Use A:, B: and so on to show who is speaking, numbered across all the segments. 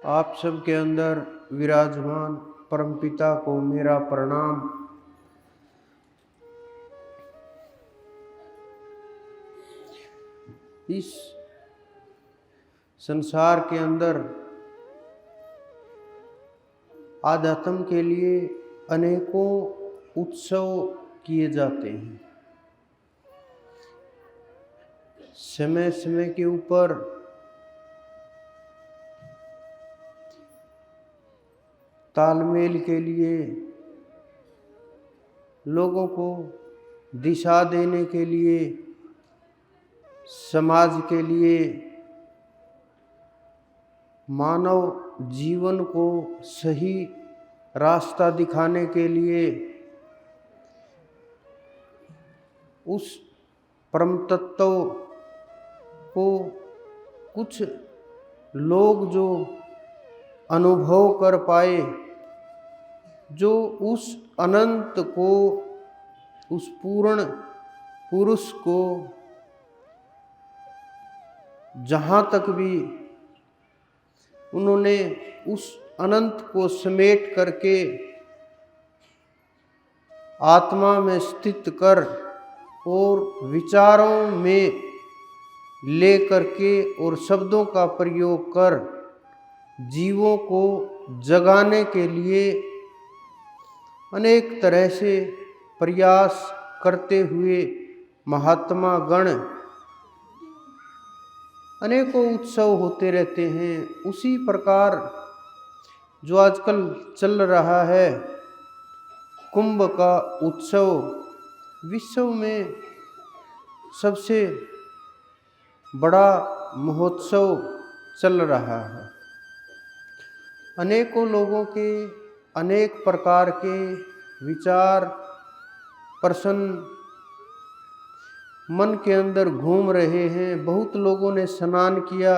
A: आप सबके अंदर विराजमान परमपिता को मेरा प्रणाम। इस संसार के अंदर आध्यात्म के लिए अनेकों उत्सव किए जाते हैं। समय समय के ऊपर तालमेल के लिए, लोगों को दिशा देने के लिए, समाज के लिए, मानव जीवन को सही रास्ता दिखाने के लिए उस परम तत्व को कुछ लोग जो अनुभव कर पाए, जो उस अनंत को, उस पूर्ण पुरुष को जहाँ तक भी उन्होंने उस अनंत को समेट करके आत्मा में स्थित कर और विचारों में ले करके और शब्दों का प्रयोग कर जीवों को जगाने के लिए अनेक तरह से प्रयास करते हुए महात्मा गण अनेकों उत्सव होते रहते हैं। उसी प्रकार जो आजकल चल रहा है कुंभ का उत्सव, विश्व में सबसे बड़ा महोत्सव चल रहा है। अनेकों लोगों के अनेक प्रकार के विचार प्रश्न मन के अंदर घूम रहे हैं। बहुत लोगों ने स्नान किया,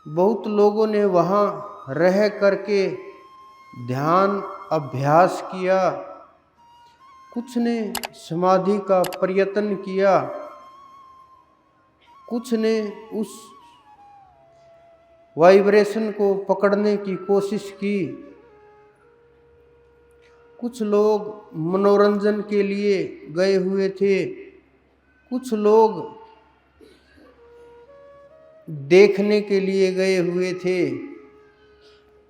A: बहुत लोगों ने वहाँ रह करके ध्यान अभ्यास किया, कुछ ने समाधि का प्रयत्न किया, कुछ ने उस वाइब्रेशन को पकड़ने की कोशिश की, कुछ लोग मनोरंजन के लिए गए हुए थे, कुछ लोग देखने के लिए गए हुए थे,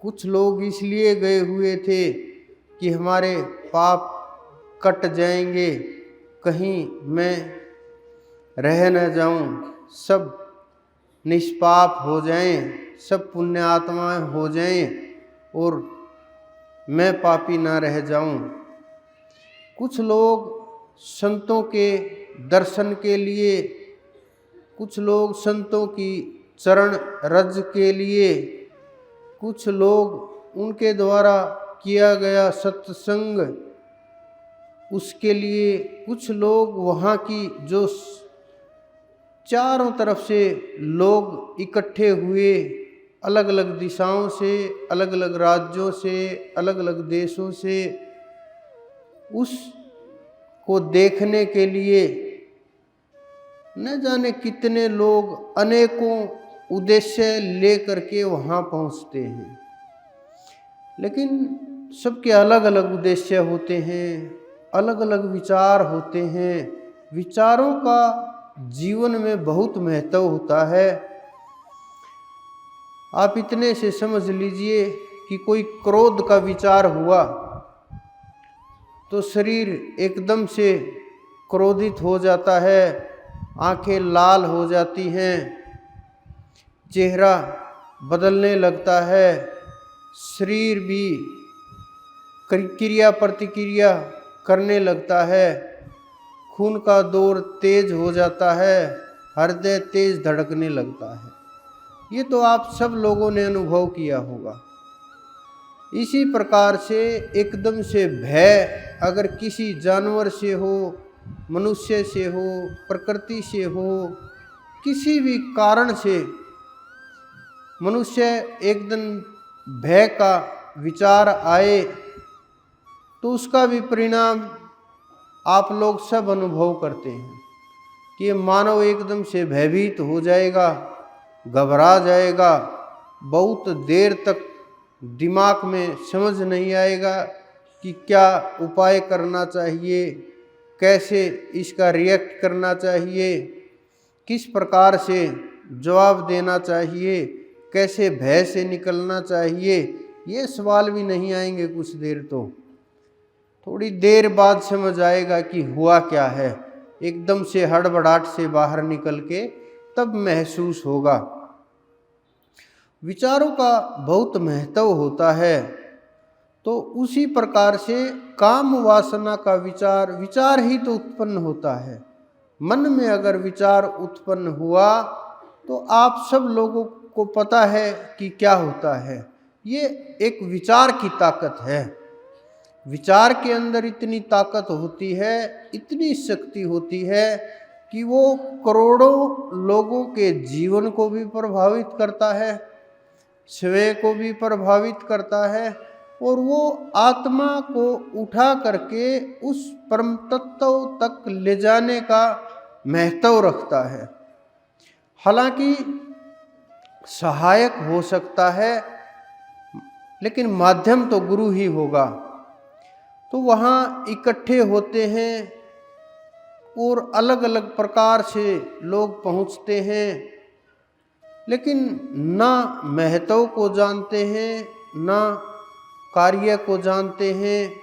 A: कुछ लोग इसलिए गए हुए थे कि हमारे पाप कट जाएंगे, कहीं मैं रह न जाऊं, सब निष्पाप हो जाएं, सब पुण्य आत्माएं हो जाएं और मैं पापी ना रह जाऊं। कुछ लोग संतों के दर्शन के लिए, कुछ लोग संतों की चरण रज के लिए, कुछ लोग उनके द्वारा किया गया सत्संग उसके लिए, कुछ लोग वहाँ की जो चारों तरफ से लोग इकट्ठे हुए, अलग अलग दिशाओं से, अलग अलग राज्यों से, अलग अलग देशों से उस को देखने के लिए न जाने कितने लोग अनेकों उद्देश्य ले करके वहाँ पहुँचते हैं। लेकिन सबके अलग अलग उद्देश्य होते हैं, अलग अलग विचार होते हैं। विचारों का जीवन में बहुत महत्व होता है। आप इतने से समझ लीजिए कि कोई क्रोध का विचार हुआ तो शरीर एकदम से क्रोधित हो जाता है, आंखें लाल हो जाती हैं, चेहरा बदलने लगता है, शरीर भी क्रिया प्रतिक्रिया करने लगता है, खून का दौर तेज हो जाता है, हृदय तेज धड़कने लगता है। ये तो आप सब लोगों ने अनुभव किया होगा। इसी प्रकार से एकदम से भय अगर किसी जानवर से हो, मनुष्य से हो, प्रकृति से हो, किसी भी कारण से मनुष्य एकदम भय का विचार आए तो उसका भी परिणाम आप लोग सब अनुभव करते हैं कि मानव एकदम से भयभीत हो जाएगा, घबरा जाएगा, बहुत देर तक दिमाग में समझ नहीं आएगा कि क्या उपाय करना चाहिए, कैसे इसका रिएक्ट करना चाहिए, किस प्रकार से जवाब देना चाहिए, कैसे भय से निकलना चाहिए, ये सवाल भी नहीं आएंगे। कुछ देर तो थोड़ी देर बाद समझ आएगा कि हुआ क्या है। एकदम से हड़बड़ाहट से बाहर निकल के तब महसूस होगा। विचारों का बहुत महत्व होता है। तो उसी प्रकार से काम वासना का विचार ही तो उत्पन्न होता है। मन में अगर विचार उत्पन्न हुआ तो आप सब लोगों को पता है कि क्या होता है। ये एक विचार की ताकत है। विचार के अंदर इतनी ताकत होती है, इतनी शक्ति होती है कि वो करोड़ों लोगों के जीवन को भी प्रभावित करता है, स्वयं को भी प्रभावित करता है, और वो आत्मा को उठा करके उस परम तत्व तक ले जाने का महत्व रखता है। हालांकि सहायक हो सकता है, लेकिन माध्यम तो गुरु ही होगा। तो वहाँ इकट्ठे होते हैं और अलग अलग प्रकार से लोग पहुँचते हैं, लेकिन ना महत्व को जानते हैं, ना कार्य को जानते हैं,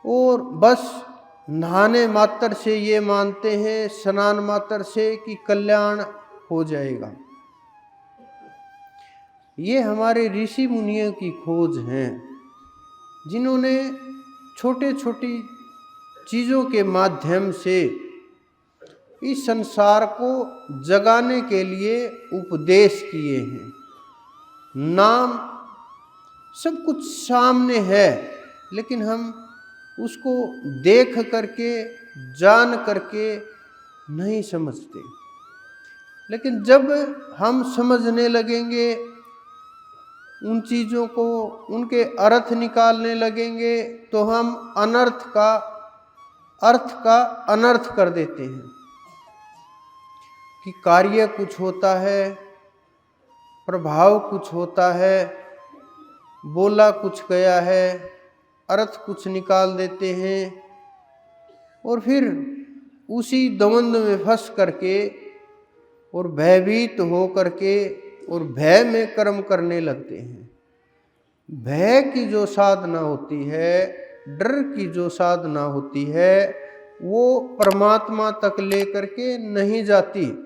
A: और बस नहाने मात्र से ये मानते हैं, स्नान मात्र से, कि कल्याण हो जाएगा। ये हमारे ऋषि मुनियों की खोज है, जिन्होंने छोटे छोटी चीज़ों के माध्यम से इस संसार को जगाने के लिए उपदेश किए हैं। नाम सब कुछ सामने है, लेकिन हम उसको देख करके, जान करके नहीं समझते। लेकिन जब हम समझने लगेंगे उन चीज़ों को, उनके अर्थ निकालने लगेंगे, तो हम अर्थ का अनर्थ कर देते हैं। कि कार्य कुछ होता है, प्रभाव कुछ होता है, बोला कुछ गया है, अर्थ कुछ निकाल देते हैं, और फिर उसी द्वंद में फंस करके और भयभीत हो करके और भय में कर्म करने लगते हैं। भय की जो साधना होती है, डर की जो साधना होती है, वो परमात्मा तक लेकर के नहीं जाती।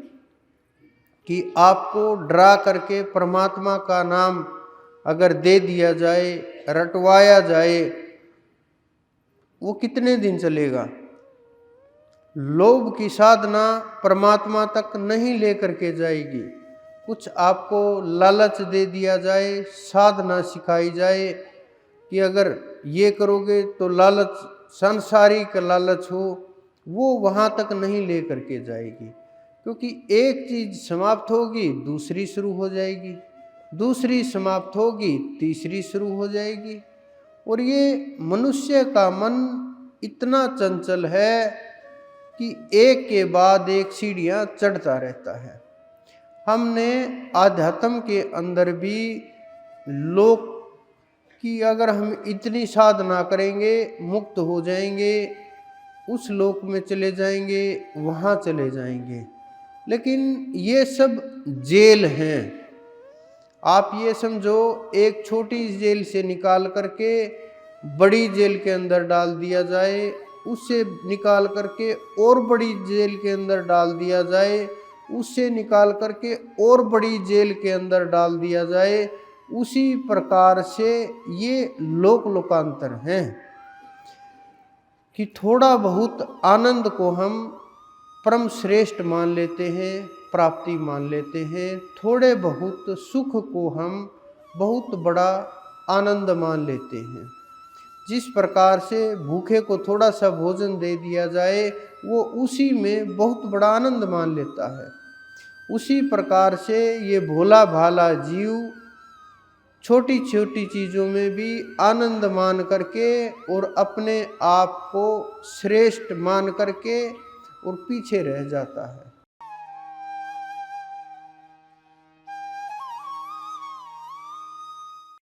A: कि आपको डरा करके परमात्मा का नाम अगर दे दिया जाए, रटवाया जाए, वो कितने दिन चलेगा। लोभ की साधना परमात्मा तक नहीं लेकर के जाएगी। कुछ आपको लालच दे दिया जाए, साधना सिखाई जाए कि अगर ये करोगे तो लालच, सांसारिक लालच हो, वो वहाँ तक नहीं ले करके जाएगी। क्योंकि एक चीज़ समाप्त होगी, दूसरी शुरू हो जाएगी, दूसरी समाप्त होगी, तीसरी शुरू हो जाएगी। और ये मनुष्य का मन इतना चंचल है कि एक के बाद एक सीढ़ियाँ चढ़ता रहता है। हमने आध्यात्म के अंदर भी लोक की अगर हम इतनी साधना करेंगे, मुक्त हो जाएंगे, उस लोक में चले जाएंगे, वहाँ चले जाएंगे। लेकिन ये सब जेल हैं। आप ये समझो, एक छोटी जेल से निकाल करके बड़ी जेल के अंदर डाल दिया जाए, उससे निकाल करके और बड़ी जेल के अंदर डाल दिया जाए, उससे निकाल करके और बड़ी जेल के अंदर डाल दिया जाए, उसी प्रकार से ये लोक लोकांतर हैं। कि थोड़ा बहुत आनंद को हम परम श्रेष्ठ मान लेते हैं, प्राप्ति मान लेते हैं, थोड़े बहुत सुख को हम बहुत बड़ा आनंद मान लेते हैं। जिस प्रकार से भूखे को थोड़ा सा भोजन दे दिया जाए, वो उसी में बहुत बड़ा आनंद मान लेता है। उसी प्रकार से ये भोला भाला जीव छोटी छोटी चीज़ों में भी आनंद मान करके और अपने आप को श्रेष्ठ मान करके और पीछे रह जाता है।